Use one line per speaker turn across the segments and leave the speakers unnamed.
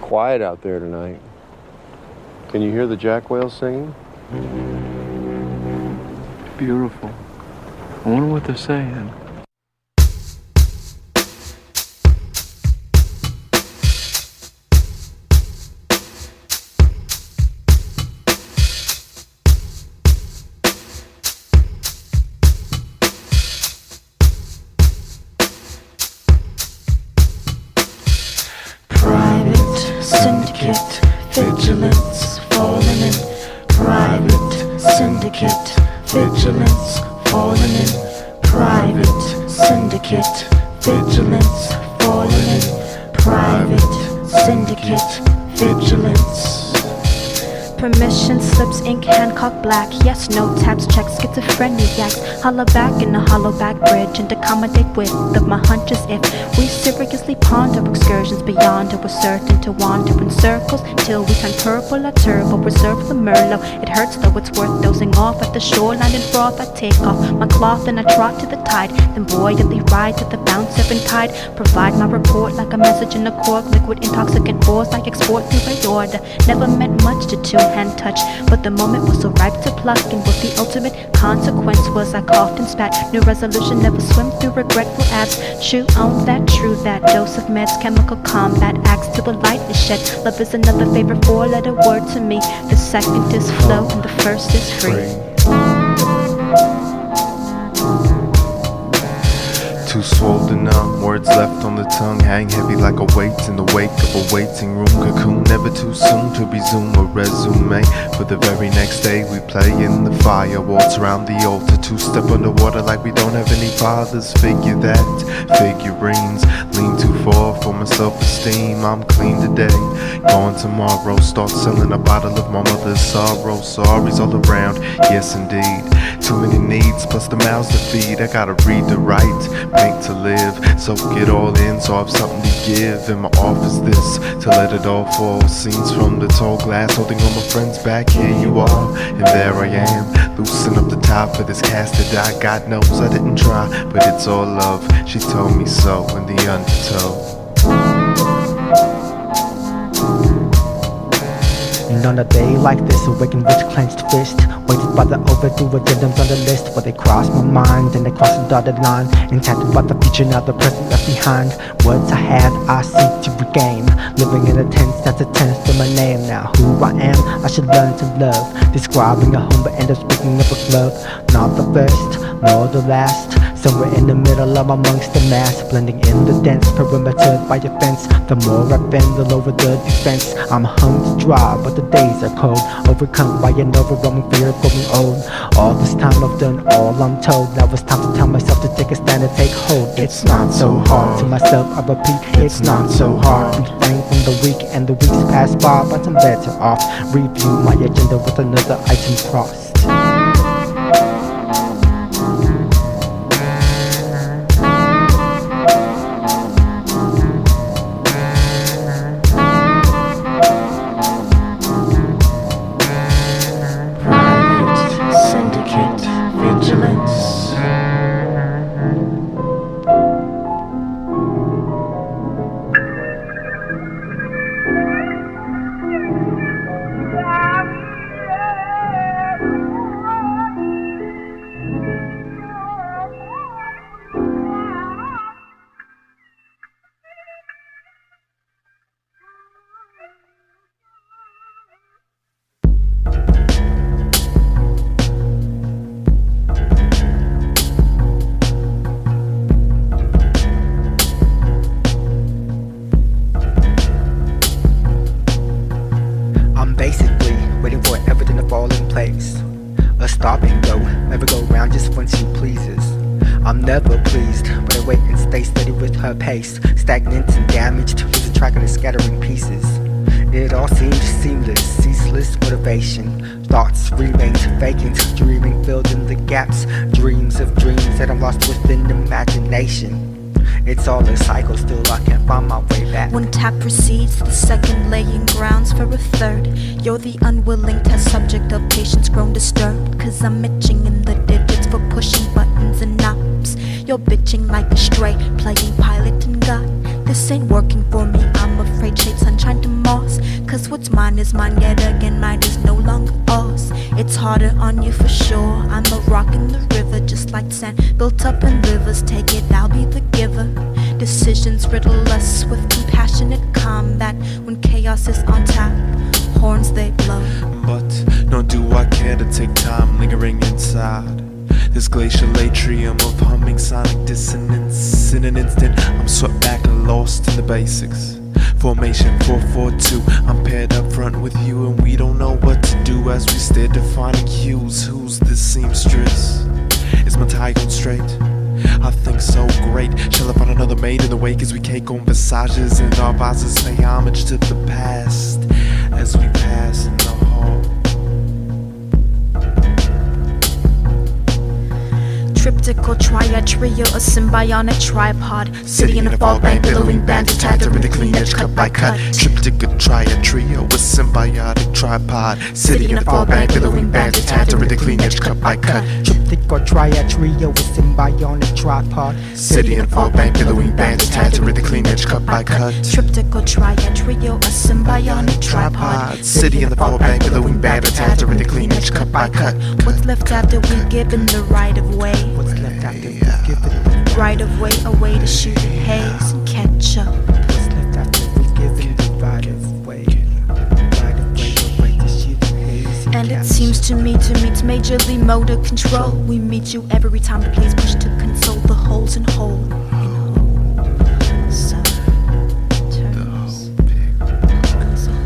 quiet out there tonight. Can you hear the jack whales singing?
Beautiful. I wonder what they're saying.
Syndicate, vigilance, falling in. Private syndicate, vigilance, falling in. Private syndicate, vigilance, falling in. Private syndicate, vigilance.
Permission slips, ink, Hancock black. Yes, no tabs, check, schizophreniacs. Holla back in a hollow back bridge and accommodate width of my hunches if we seriously ponder excursions beyond and we're certain to wander in circles till we turn purple at turbo. Reserve the Merlot. It hurts though it's worth dozing off at the shoreline in froth. I take off my cloth and I trot to the tide, then buoyantly ride to the bounce every tide. Provide my report like a message in a cork. Liquid intoxicant ores I export through aorta. Never meant much to two-hand touch, but the moment was so ripe to pluck, and what the ultimate consequence was I coughed and spat. New resolution, never swim through regretful abs. Chew on that, true that. Dose of meds, chemical combat, axe till the light is shed. Love is another favorite four-letter word to me. The second is flow and the first is free.
Too swollen numb, words left on the tongue hang heavy like a weight in the wake of a waiting room cocoon. Never too soon to resume a resume. For the very next day we play in the fire, waltz around the altar, two-step underwater like we don't have any fathers. Figure that, figurines lean too far for my self-esteem. I'm clean today, gone tomorrow. Start selling a bottle of my mother's sorrow. Sorries all around, yes indeed. Too many needs plus the mouths to feed. I gotta read to write, make to live, soak it all in so I've something to give. In my office this, to let it all fall. Scenes from the tall glass, holding all my friends back. Here you are, and there I am. Loosen up the top of this cast to die. God knows I didn't try, but it's all love. She told me so in the undertow.
And on a day like this, awaken with clenched fist, weighted by the overdue addendums on the list, where they cross my mind and they cross the dotted line, enchanted by the future, now the present left behind. Words I had, I seek to regain, living in a tense that's a tense to my name. Now who I am, I should learn to love, describing a home but end up speaking of a glove. Not the first, nor the last, somewhere in the middle, I'm amongst the mass, blending in the dense perimeter by your fence. The more I bend, the lower the defense. I'm hung to dry, but the days are cold, overcome by an overwhelming fear of growing old. All this time I've done all I'm told. Now it's time to tell myself to take a stand and take hold. It's not so hard. To myself I repeat, it's not so hard. Refrain from the weak and the weeks pass by, but I'm better off. Review my agenda with another item crossed. Stop and go, never go round just when she pleases. I'm never pleased, but I wait and stay steady with her pace. Stagnant and damaged, losing track of the scattering pieces. It all seems seamless, ceaseless motivation. Thoughts remain vacant, dreaming filled in the gaps. Dreams of dreams that I'm lost within imagination. It's all a cycle, still I can't find my way back.
One tap precedes the second, laying grounds for a third. You're the unwilling test subject of patience grown disturbed, 'cause I'm itching in the digits for pushing buttons and knobs. You're bitching like a stray, playing pilot and God. This ain't working for me, I'm afraid shade sunshine to moss. Cause what's mine is mine, yet again mine is no longer ours. It's harder on you for sure. I'm a rock in the river, just like sand built up in rivers. Take it, I'll be the giver. Decisions riddle us with compassionate combat. When chaos is on tap, horns they blow.
But nor do I care to take time lingering inside this glacial atrium of humming sonic dissonance. In an instant, I'm swept back and lost in the basics. Formation 442, I'm paired up front with you, and we don't know what to do as we stare defining hues. Who's this seamstress? Is my tie on straight? I think so great. Shall I find another maid in the wake as we cake on visages and our vases pay homage to the past as we pass in the hall?
Tryptych or triad trio, a symbiotic tripod. City in a fog bank, billowing bands attached to the clean edge cut by cut.
Tryptych, a triad trio, a symbiotic tripod. Sitting in a fog bank, billowing bands attached to the clean edge cut by cut.
Tryptych or triad trio with symbiotic tripod.
City in a fog bank, billowing bands attached to the clean edge cut by cut.
Tryptych or triad trio, a symbiotic tripod.
City in the fog bank, billowing bands attached to the clean edge cut by cut.
What's left after we given the right of way?
What's left after we give it?
Right of way, a way to shoot in haze and catch up.
What's left after we give it? The right of way. Right of way, a way to shoot in haze
And it
catch
seems to me it's majorly motor control. We meet you every time the plays push to console the holes in whole. So turns console.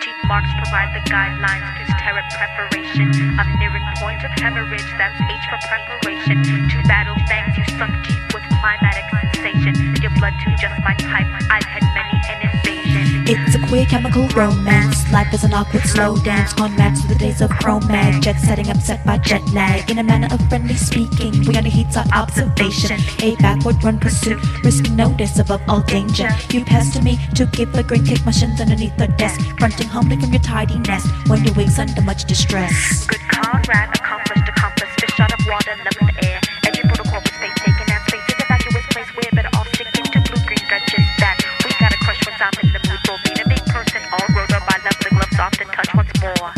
Teeth marks provide the guidelines to terror preparation. I'm nearing point of hemorrhage, that's H for preparation. Two battle fangs you sunk deep with climatic sensation. Your blood too just my type, I've had many an invasion. It's a queer chemical romance. Life is an awkward slow dance. Gone back to the days of chromag. Jet setting upset by jet lag. In a manner of friendly speaking, we underheat our observation. A backward run pursuit, risking notice above all danger. You pester me to give a green kick my shins underneath the desk. Fronting humbly from your tidy nest when your wig's under much distress. Good comrade, accomplished, fish out of water, lemon air. Every protocol was face taken and spaces evacuate place where better off sticking to blue-green stretches that we gotta crush once I'm in the mood for being a big person. All rolled up, I left the gloves off and touch once more.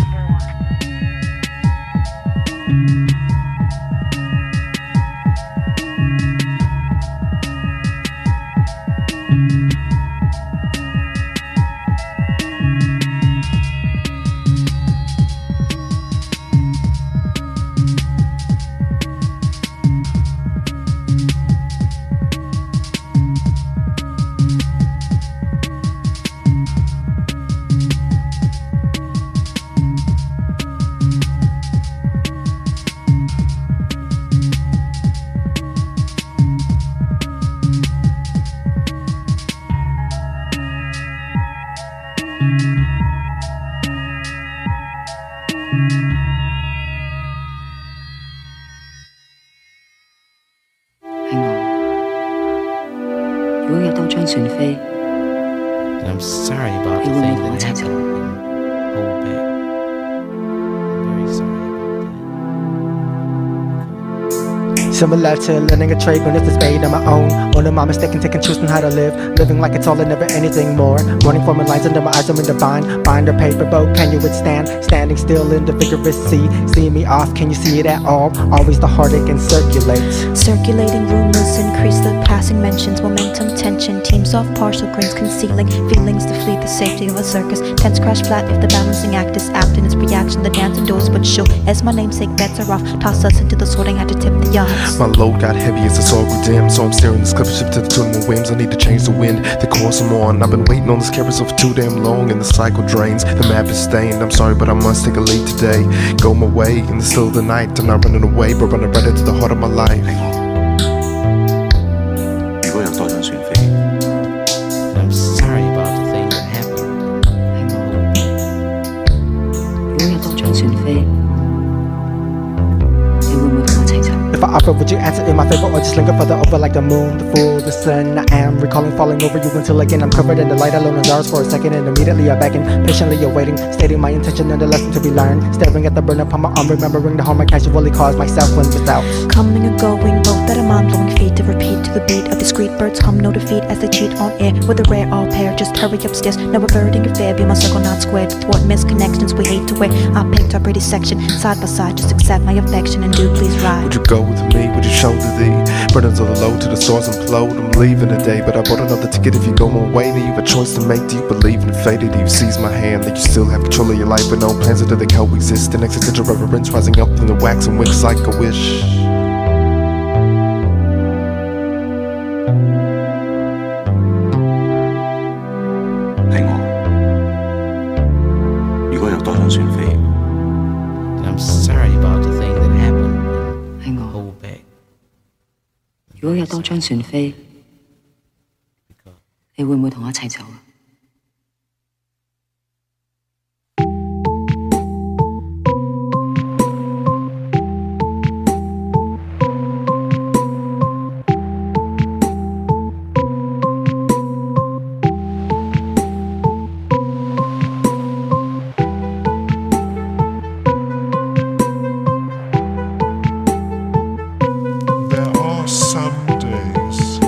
I'm sorry about the thing that happened. Hold back. I'm very sorry about that.
Similar to learning a trade when it's displayed on my own. One of my mistakes taking choosing how to live. Living like it's all and never anything more. Running for my lines under my eyes, I'm in the bind. Bind or paper boat, can you withstand? Standing still in the vigorous sea. Seeing me off, can you see it at all? Always the heartache and circulates.
Circulating rumors increase the passing mentions. Momentum tension, teams off partial grains concealing feelings to flee the safety of a circus. Tents crash flat if the balancing act is apt in its reaction. The dance indoors but sure as my namesake bets are off. Toss us into the sorting had to tip the odds.
My load got heavy as the saw grew dim, so I'm steering this clip ship to the tune of whims. I need to change the wind, the course I'm on. I've been waiting on this carousel for too damn long, and the cycle drains. The map is stained, I'm sorry but I must take a lead today. Go my way in the still of the night. I'm not running away, but running right into the heart of my life.
如果有多張船飛 I'm sorry about the thing that happened.
如果有多張船飛，你會唔會同我一齊走？
If I offer. Would you answer in my favor or just linger further over like the moon, the fool, the sun? I am recalling falling over you until again I'm covered in the light alone in the dark for a second, and immediately I beckon, patiently awaiting, stating my intention and the lesson to be learned. Staring at the burn upon my arm, remembering the harm I casually caused myself when without.
Coming and going, both at a mind-blowing feet to repeat to the beat of discreet birds come no defeat as they cheat on air with a rare all pair. Just hurry upstairs, no averting your fear. Be my circle not squared. Thwart misconnections we hate to wear. I picked our pretty section side by side. Just accept my affection and do please ride.
Would you go with me? Would you shoulder the burdens of the load to the stars implode? I'm leaving today, but I bought another ticket. If you go one way, do you have a choice to make? Do you believe in fate? Do you seize my hand? That you still have control of your life, but no plans until they coexist. An existential reverence rising up from the wax and wicks like a wish.
I'm sorry about the thing that happened.
係我
Hold back.
如果有多張船飛，你會唔會同我一齊走啊？
There are some days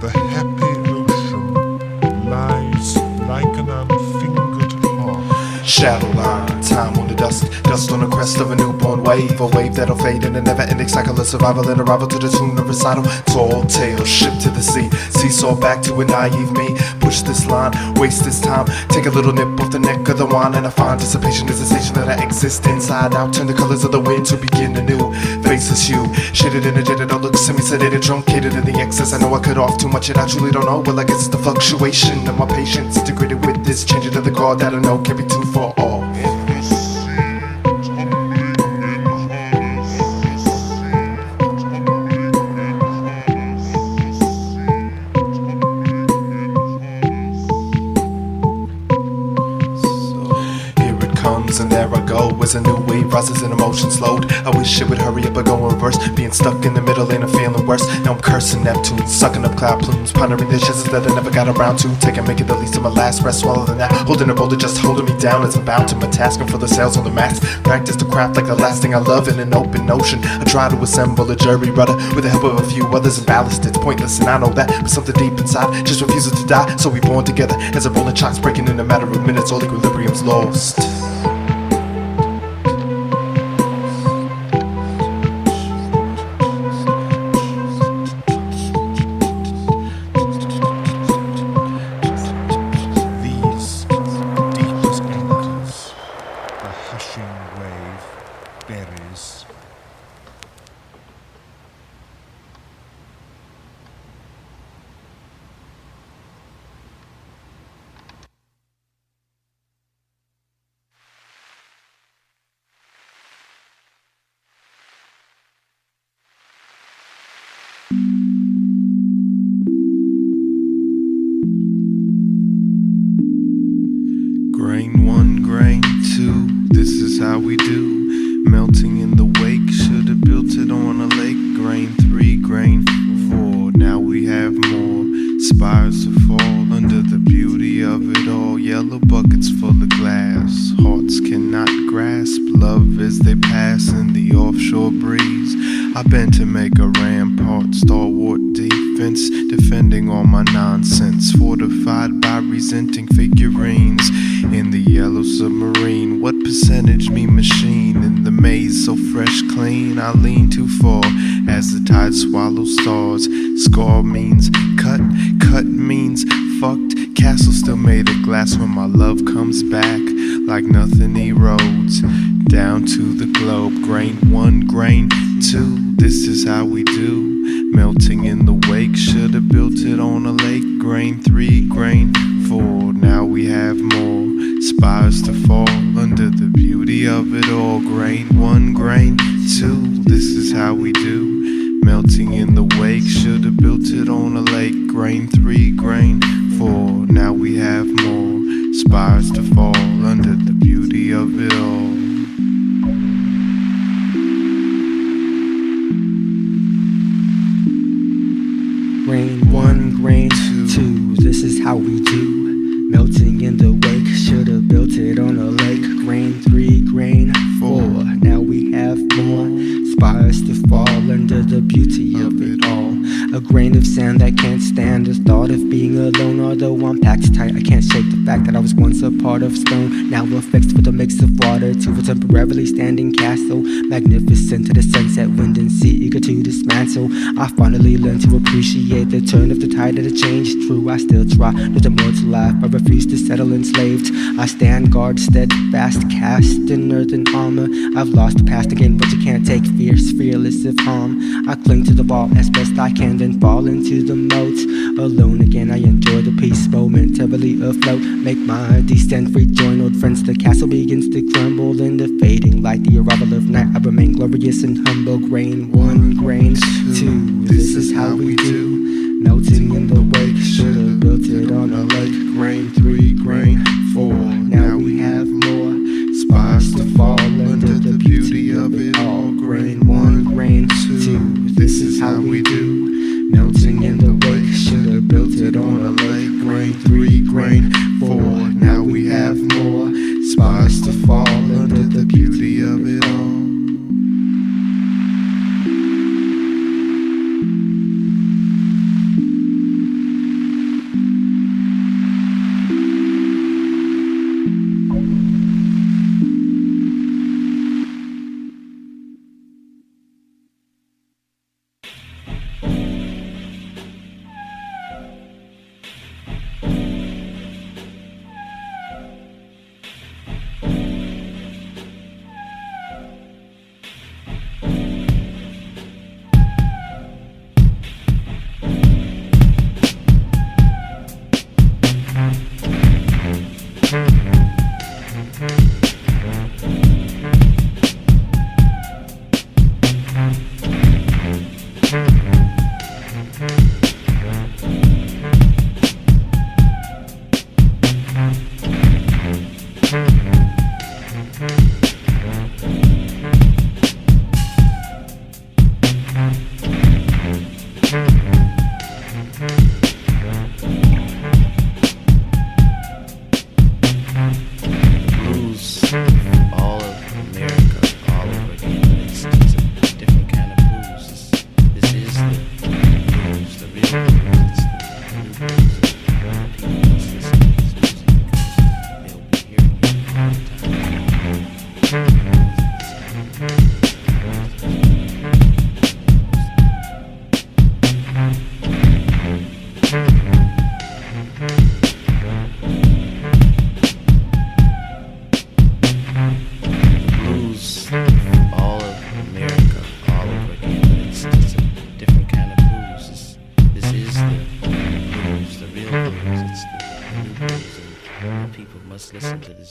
the happy ocean lies like an unfingered heart.
Shadow line, time on the dust on the crest of a newborn wave. A wave that'll fade in a never-ending cycle of survival and arrival to the tune of recital. Tall tales, shipped to the sea, seesaw back to a naive me. Push this line, waste this time, take a little nip off the neck of the wine, and I find dissipation is a station that I exist inside out. Turn the colors of the wind to begin anew. Faces hue, shaded in a jaded outlook, semi-sedated, truncated in the excess. I know I cut off too much and I truly don't know. Well, I guess it's the fluctuation of my patience integrated with this changing of the guard that I know can be too far off. And there I go, as a new wave rises and emotion slowed. I wish it would hurry up or go in reverse. Being stuck in the middle ain't a feeling worse. Now I'm cursing Neptune, sucking up cloud plumes, pondering the chances that I never got around to. Take and make it the least of my last breath, swallow the gnat. Holding a boulder, just holding me down as I'm bound to my task. And for the sails on the mast, practice the craft like the last thing I love in an open ocean. I try to assemble a jury rudder with the help of a few others in ballast. It's pointless and I know that, but something deep inside just refuses to die. So we born together as a rolling chocks breaking in a matter of minutes. All equilibrium's lost.
Berries.
Grain 1, grain 2, this is how we do. Melting in the wake, should've built it on a lake. Grain 3, grain 4, now we have more spires to fall under the beauty of it all. Yellow buckets full of glass, hearts cannot grasp love as they pass in the offshore breeze. I bent to make a rampart, stalwart defense, defending all my nonsense, fortified by resenting figurines in the yellow submarine. What percentage me machine in the maze so fresh clean? I lean too far as the tide swallows stars. Scar means cut, cut means fucked. Castle still made of glass when my love comes back like nothing erodes down to the globe. Grain 1, grain 2, this is how we do. Melting in the wake, should've built it on a lake. Grain 3, grain 4, now we have more spires to fall under the beauty of it all. Grain 1, grain 2, this is how we do. Melting in the wake, should've built it on a lake. Grain 3, grain 4, now we have more spires to fall under the beauty of it all.
of sand that can't stand the thought of being alone. Although I'm packed tight, I can't shake the fact that I was once a part of stone, now affixed with a mix of water to a temporarily standing castle, magnificent to the sunset, wind and sea, eager to dismantle. I finally learned to appreciate the turn of the tide of the change. True, I still try, there's a more to life, I refuse to settle enslaved. I stand guard steadfast, cast in earthen armor. I've lost the past again, but you can't take fierce, fearless of harm. I cling to the wall as best I can, then fall into the moat. Alone again, I enjoy the peace, momentarily afloat. Make my descent, rejoin old friends. The castle begins to crumble in the fading light. The arrival of night, I remain glorious and humble. Grain 1, grain 2, this is how we do. Melting in the wake, should've built it on a lake. Grain 3, grain 4, now we have more spires to fall under the beauty of it all. Grain 1, grain 2, this is how we do. Melting in the wake, should've built it on a lake. Grain 3, grain 4, now we have more spires to fall under the beauty of it all.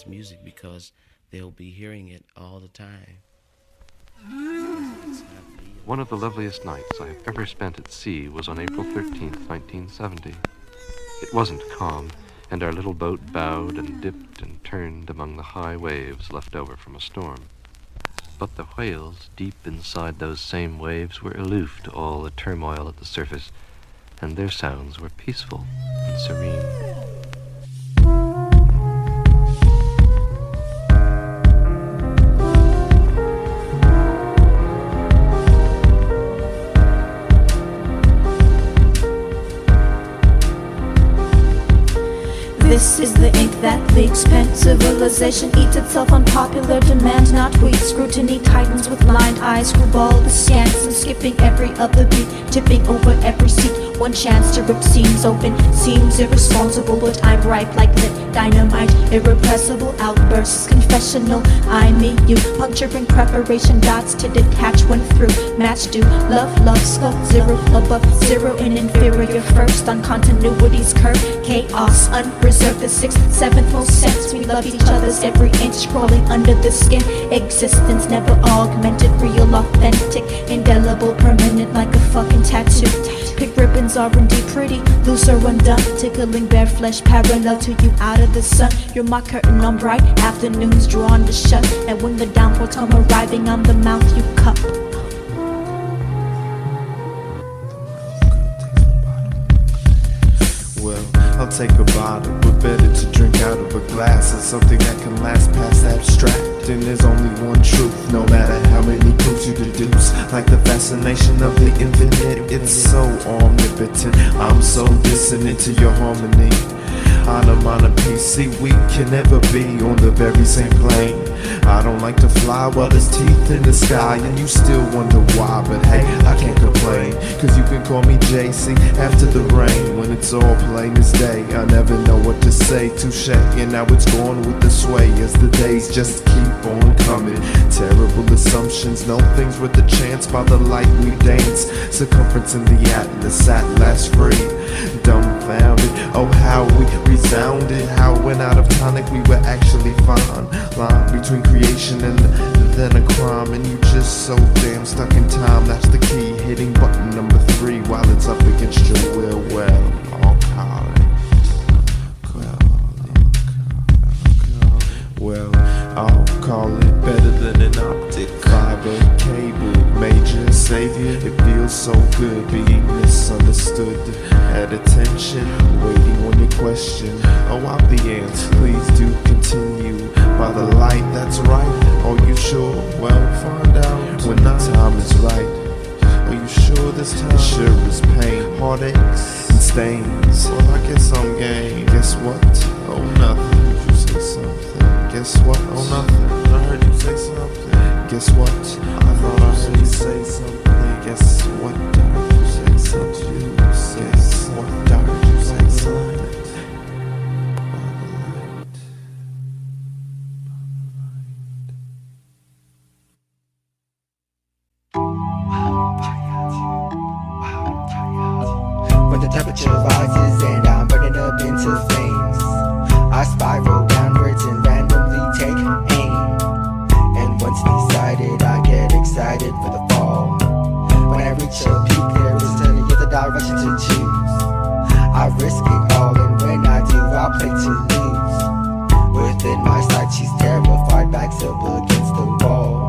Music because they'll be hearing it all the time.
One of the loveliest nights I have ever spent at sea was on April 13th, 1970. It wasn't calm, and our little boat bowed and dipped and turned among the high waves left over from a storm. But the whales, deep inside those same waves, were aloof to all the turmoil at the surface, and their sounds were peaceful and serene.
This is the ink that leaks. Pen civilization eats itself on popular demand, not weak. Scrutiny tightens with blind eyes. Screwball the scans and skipping every other beat, tipping over every seat. One chance to rip seams open. Seems irresponsible, but I'm ripe like lit dynamite. Irrepressible outbursts, confessional. I, me, you, puncturing preparation dots to detach when through. Match do, love, skull, zero above zero in inferior first on continuity's curve. Chaos, unreserved, the sixth, seventh most sense. We love each other's every inch, crawling under the skin. Existence never augmented, real, authentic, indelible, permanent like a fucking tattoo. Pick ribbons R&D pretty, loose or undone, tickling bare flesh parallel to you out of the sun. You're my curtain on bright afternoons drawn to shut, and when the downpours come arriving, I'm the mouth you cup.
Well, I'll take a bottle, but better to drink out of a glass. It's something that can last past abstract, and there's only one truth. No matter how many proofs to deduce, like the fascination of the infinite. It's so omnipotent, I'm so dissonant to your harmony. Onomatopoeia, we can never be on the very same plane. I don't like to fly while there's teeth in the sky, and you still wonder why, but hey, I can't complain, cause you can call me JC after the rain. When it's all plain as day, I never know what to say. Touche, and now it's gone with the sway as the days just keep on coming. Terrible assumptions, no things worth a chance. By the light we dance, circumference in the atlas at last free. Dumbfounded, oh how we resounded, how when out of tonic we were actually fine. Line between creation and then a crime, and you just so damn stuck in time. That's the key, hitting button number 3 while it's up against your will. Well, I'll call it. Well, I'll call it better than an optic fiber cable. Major savior, it feels so good being misunderstood. At attention, waiting on your question. Oh, I'm the answer, please do continue. By the light, that's right. Are you sure? Well, find out when the time is right. Are you sure this time? It sure is pain, heartaches, and stains. Well, I guess I'm game. Guess what? Oh, nothing. Did you say something? Guess what? Oh, nothing. I heard you say something. Guess what? I thought I heard you say something. Guess what? I heard you say something. Guess what? I heard you say something.
When the temperature rises and I'm burning up into flames, I spiral downwards and randomly take aim. And once decided, I get excited for the fall. When I reach a peak, there is plenty of the direction to choose. I risk it all, and when I do, I play to lose. Within my sight, she's terrified, backs up against the wall.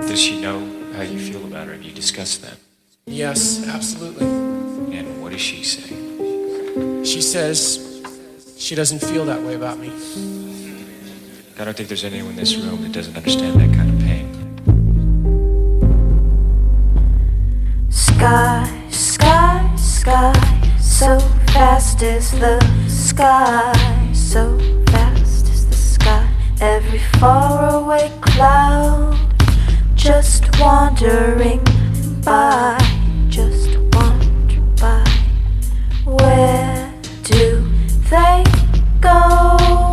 Does she know how you feel about her? Have you discussed that?
Yes, absolutely.
And what does she say?
She says she doesn't feel that way about me.
I don't think there's anyone in this room that doesn't understand that kind of pain.
Sky, sky, sky, so fast is the sky, so fast is the sky. Every faraway cloud just wandering by, just wandering by. Where do they go?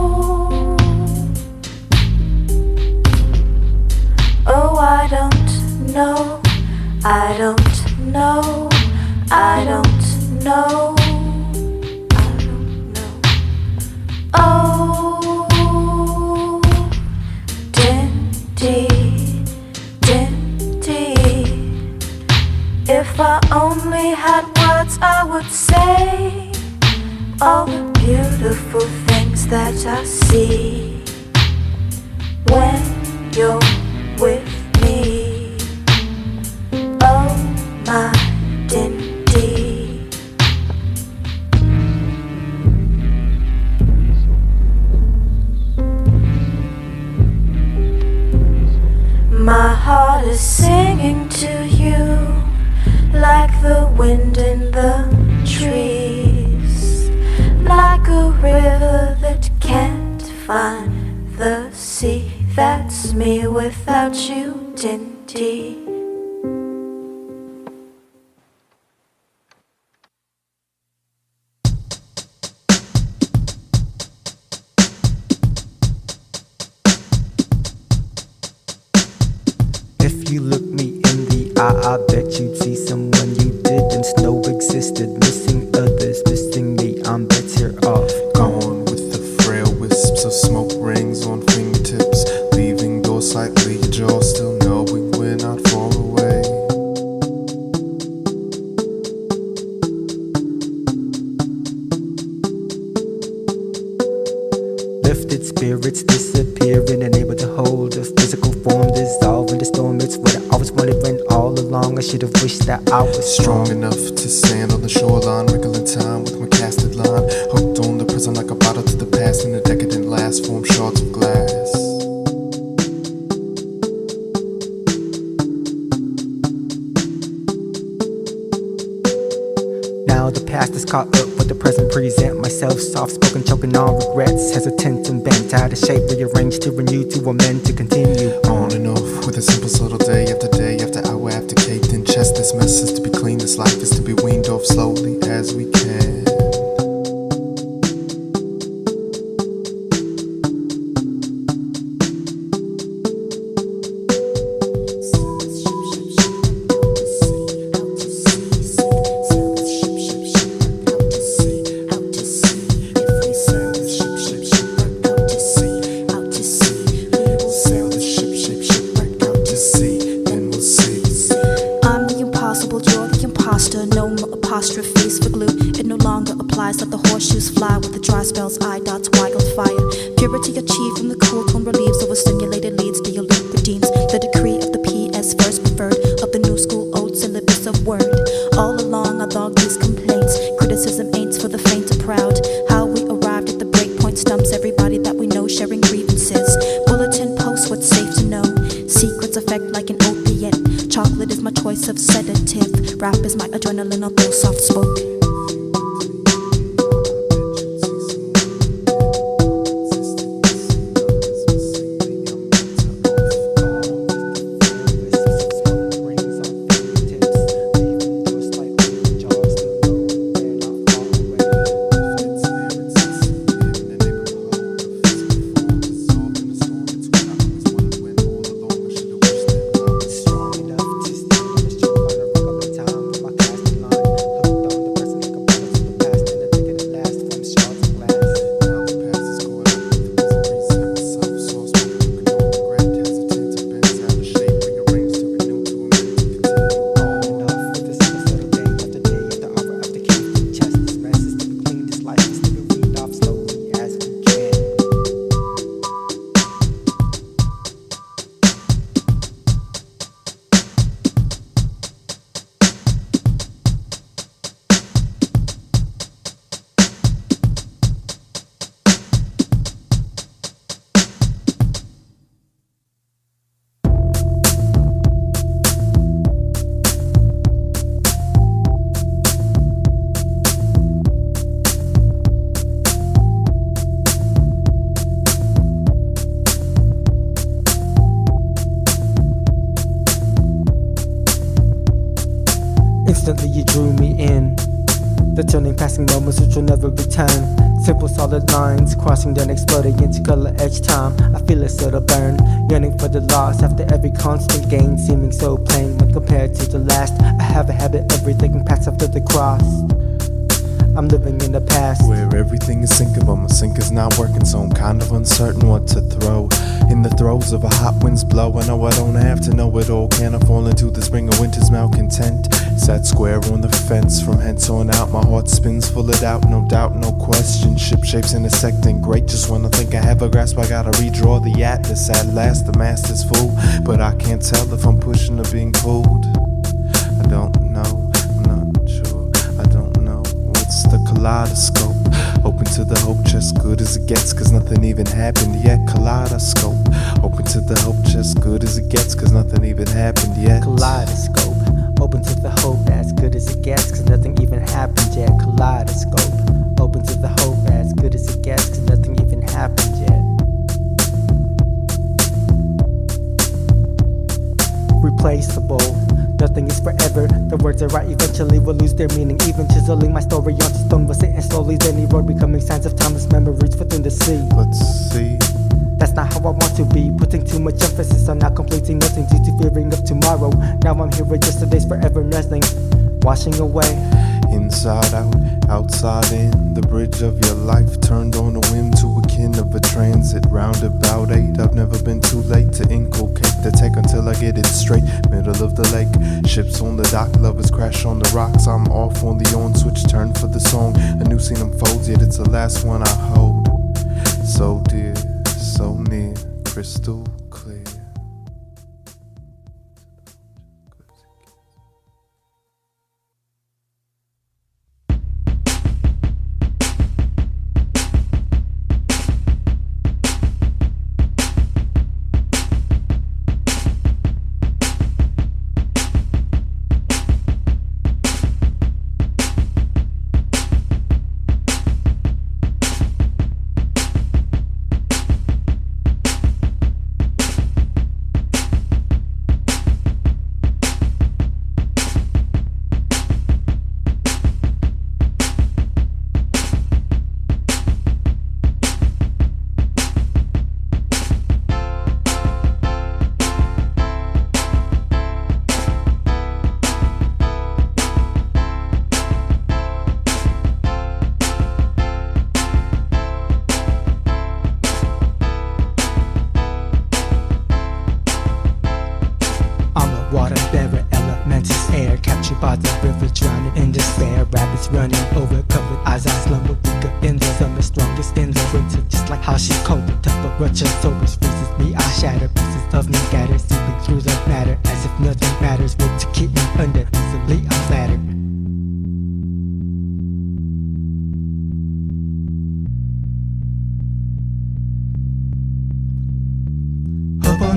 all the beautiful things that I see when you're with me. Oh my Dindi, my heart is singing to you like the wind in the trees, like a river that can't find the sea. That's me without you, Dindi.
If you look me in the eye, I bet you'd see someone you didn't know existed. Missing others, missing me, I'm better off
Gone with the frail wisps of smoke rings on fingertips, leaving doors slightly ajar, still knowing we're not far away.
Lifted spirits disappearing, unable to hold a physical form, dissolving the storm. It's what I always wanted when all along I should have wished that I was
Strong enough to stand on the shoreline, wriggling time with my casted line, hooked on the prism like a bottle to the past, in a decadent last form shards of glass.
Now the past is caught up with the present, present myself soft-spoken, choking on regrets, hesitant and bent, out of shape, rearranged to renew, to amend, to continue.
On and off with a simple subtle day after hour after caved in chest. This mess is to be clean, this life is to be weaned off slowly as we can.
Apostrophes for glue, it no longer applies. Let the horseshoes fly with the dry spells, I dots, wildfire. Purity achieved from the cool tone relieves, overstimulated leads, the elude redeems. The decree of the PS first preferred, of the new school, old syllabus of word. All along I log these complaints, criticism ain't for the faint or proud. How we arrived at the breakpoint stumps everybody that we know, sharing grievances. Bulletin posts what's safe to know, secrets affect like an opiate. Chocolate is my choice of sedative, rap is my adrenaline, although soft spoken.
Instantly you drew me in, the turning passing moments which will never return. Simple solid lines crossing then exploding into color each time. I feel a subtle burn, yearning for the loss after every constant gain, seeming so plain when compared to the last. I have a habit of rethinking paths after the cross. I'm living in the past,
where everything is sinking but my sinker's not working, so I'm kind of uncertain what to throw. In the throes of a hot wind's blow, I know I don't have to know it all. Can I fall into the spring of winter's malcontent? Sat square on the fence, from hence on out my heart spins full of doubt, no doubt, no question. Ship shapes intersecting, great, just when I think I have a grasp I gotta redraw the atlas. At last the master's full, but I can't tell if I'm pushing or being pulled. I don't know, I'm not sure, I don't know. It's the kaleidoscope, open to the hope chest, good as it gets, cause nothing even happened yet. Kaleidoscope, open to the hope chest, good as it gets, cause nothing even happened yet.
Kaleidoscope, open to the hope as good as it gets, cause nothing even happened yet. Kaleidoscope, open to the hope as good as it gets, cause nothing even happened yet. Replaceable, nothing is forever. The words I write eventually will lose their meaning. Even chiseling my story onto stone was sitting slowly, then erode, becoming signs of timeless memories within the sea.
Let's see.
That's not how I want to be, putting too much emphasis on not completing nothing due to fearing of tomorrow. Now I'm here with yesterday's forever nuzzling, washing away.
Inside out, outside in, the bridge of your life turned on a whim to a kin of a transit. Roundabout 8, I've never been too late to inculcate the tech until I get it straight. Middle of the lake, ships on the dock, lovers crash on the rocks. I'm off on the on switch, turn for the song. A new scene unfolds, yet it's the last one I hold. So dear, so near, crystal clear.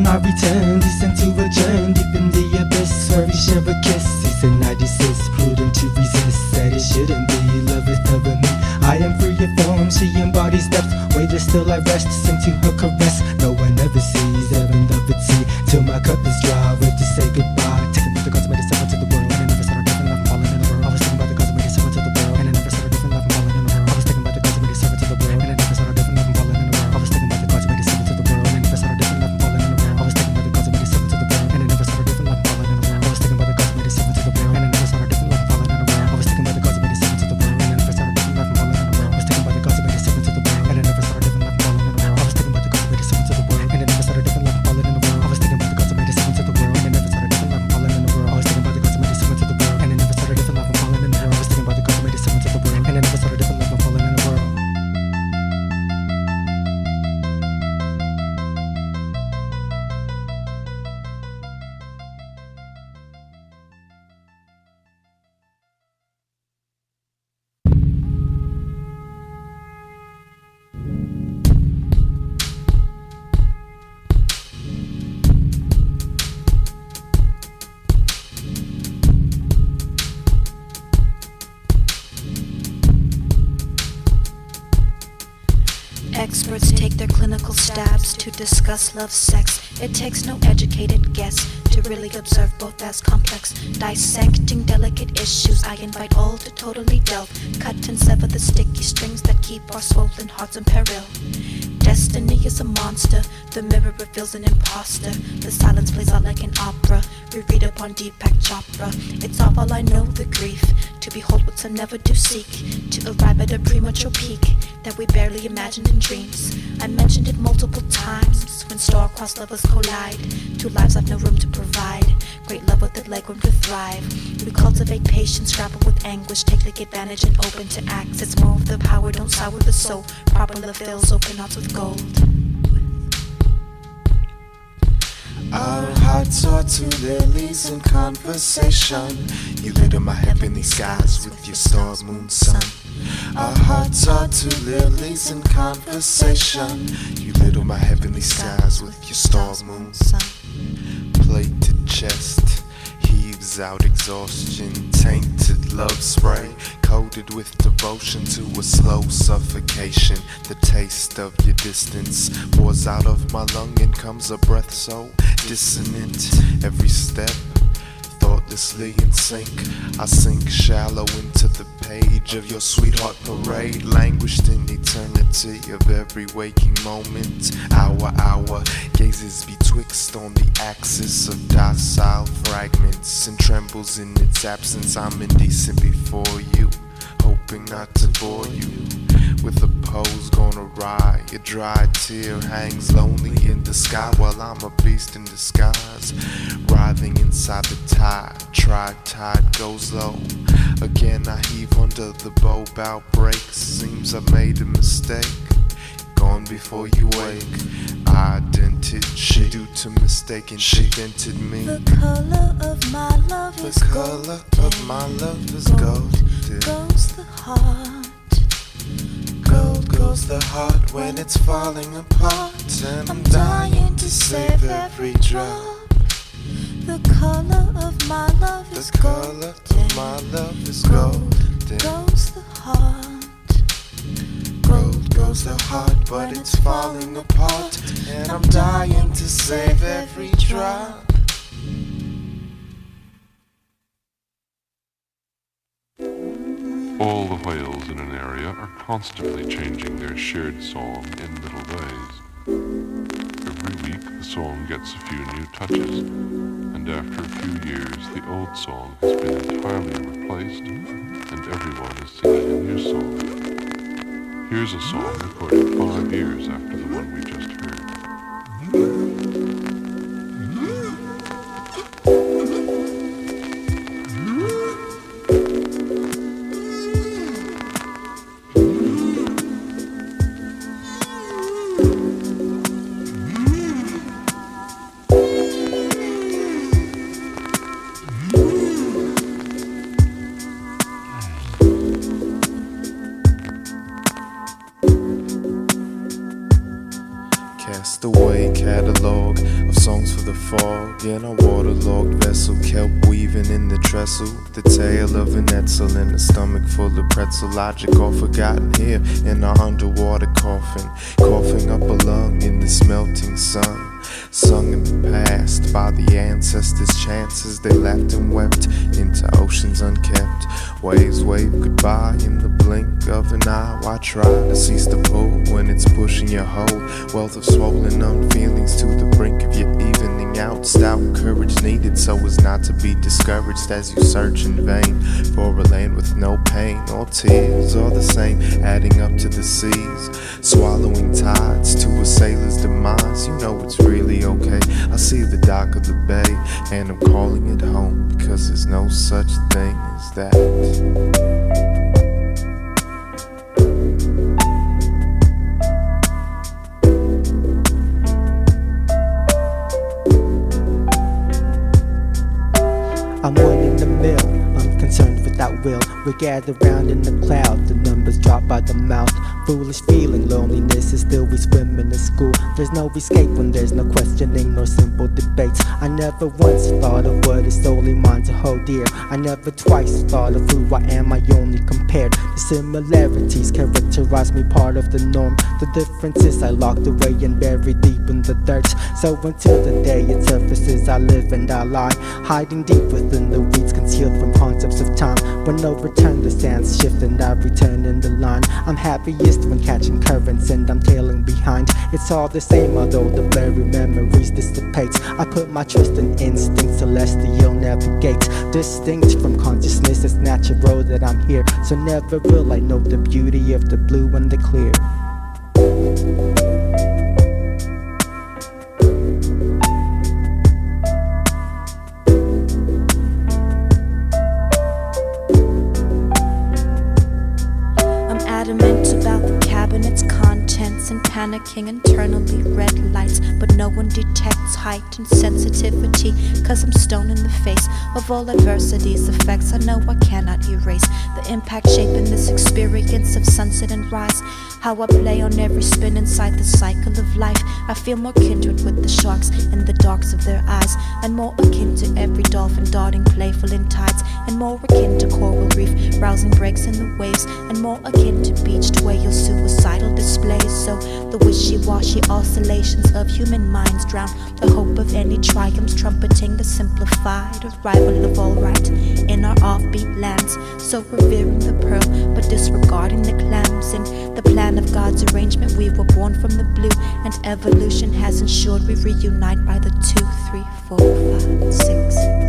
I return, descend to a journey deep in the abyss where we share a kiss. Season 96, prudent to resist. Said it shouldn't be, love is never me. I am free of form, she embodies depth. Waited still I rest, sing to her caress. No one ever sees, ever love it see. Till my cup is dry, with to say goodbye. Taking with the gods, made a seven to the world. And I never started different love, falling in the world. I was thinking about the gods, made a seven to the world. And I never started different love, falling in the world. I was thinking about the gods, made a seven to the world. And I never started different love, falling in the world. I was thinking about the gods, made a seven to the world. And I never started different love, falling in the world. I was thinking about the gods, made a seven to the world. And I never started different love, falling in the world. I was thinking about the gods, made a seven to the world. And I never started different love, falling in the world. I was thinking about the gods, made a seven to the world. And I never started different love, falling in the world. I was thinking about the gods, made a seven to the world. And I never started different love, falling in the world. I was thinking about the gods, made a seven to the world. And I never started different love, falling in the world. I was thinking about the gods, made a seven to the world. And I never started different love, falling in the world. I was thinking about the gods, made a seven to the world. And I never started different love, falling in the world. I was thinking about the gods, made a seven to the world. And I never started different love, falling in the world.
Experts take their clinical stabs to discuss love, sex. It takes no educated guess to really observe both as complex. Dissecting delicate issues, I invite all to totally delve. Cut and sever the sticky strings that keep our swollen hearts in peril. Destiny is a monster. The mirror reveals an imposter. The silence plays out like an opera. We read upon Deepak Chopra. It's all I know, the grief. To behold what some never do seek. To arrive at a premature peak that we barely imagined in dreams. I mentioned it multiple times. When star-crossed lovers collide. Two lives have no room to provide. Great love with the leg room to thrive. We cultivate patience, grapple with anguish. Take advantage and open to acts. It's more of the power, don't sour the soul. Proper love fills open hearts with gold.
Our hearts are two lilies in conversation. You lit up my heavenly skies with your star, moon, sun. Our hearts are two lilies in conversation. You lit up my heavenly skies with your star, moon, sun. Plated chest heaves out exhaustion. Tainted love spray coated with devotion to a slow suffocation. The taste of your distance pours out of my lung and comes a breath so dissonant. Every step thoughtlessly in sync, I sink shallow into the page of your sweetheart parade. Languished in eternity of every waking moment. Hour gazes betwixt on the axis of docile fragments and trembles in its absence. I'm indecent before you, hoping not to bore you with a pose gone awry. A dry tear hangs lonely in the sky while I'm a beast in disguise, writhing inside the tide. Tide goes low. Again I heave under the bow, bow breaks. Seems I made a mistake. Gone before you wake. Identity due to mistaken. She dented me.
The color of my love is
the
gold.
color of my love is gold.
Goes the heart.
Gold goes the heart when it's falling apart, and I'm dying to save every drop.
The color of my love is
The color of my love is gold.
Goes the heart.
Gold goes the heart, but it's falling apart, and I'm dying to save every drop.
All the whales in an area are constantly changing their shared song in little ways. Every week the song gets a few new touches, and after a few years the old song has been entirely replaced, and everyone is singing a new song. Here's a song recorded 5 years after the one we just heard.
Castaway catalog of songs for the fog in a waterlogged vessel, kelp weaving in the trestle, the tail of an Etzel in a stomach full of pretzel. Logic all forgotten here in our underwater coffin, coughing up a lung in this melting sun. Sung in the past by the ancestors' chances, they laughed and wept into oceans unkept. Waves wave goodbye in the blink of an eye. Why try to cease the pull when it's pushing your whole wealth of swollen numb feelings to the brink of your evening out? Stout courage needed so as not to be discouraged as you search in vain for a land with no pain or tears, or the same adding up to the seas, swallowing tides to a sailor's demise. You know it's really okay. I see the dock of the bay and I'm calling it home, because there's no such thing as that.
I'm one in the mill, unconcerned without will. We gather round in the cloud, the numbers drop by the mouth. Foolish feeling, loneliness is still we swim in the school. There's no escape when there's no questioning nor simple debates. I never once thought of what is solely mine to hold dear. I never twice thought of who I am, I only compared. The similarities characterize me, part of the norm. The differences I locked away and buried deep in the dirt. So until the day it surfaces, I live and I lie, hiding deep within the weeds, concealed from concepts of time. When no return, the sands shift and I return in in the line. I'm happiest when catching currents and I'm tailing behind. It's all the same although the blurry memories dissipate. I put my trust in instinct, celestial navigate. Distinct from consciousness, it's natural that I'm here. So never will I know the beauty of the blue and the clear.
Adamant about the cabinet's contents and panicking internally, red lights, but no one detects heightened sensitivity, cause I'm stone in the face of all adversity's effects. I know I cannot erase the impact shaping this experience of sunset and rise. How I play on every spin inside the cycle of life. I feel more kindred with the sharks in the darks of their eyes, and more akin to every dolphin darting playful in tides, and more akin to coral reef rousing breaks in the waves, and more akin to beached whale suicidal displays. So the wishy-washy oscillations of human minds drown the hope of any triumphs, trumpeting the simplified arrival of all right in our offbeat lands. So revering the pearl but disregarding the clams. In the plan of God's arrangement we were born from the blue, and evolution has ensured we reunite by the 2, 3, 4, 5, 6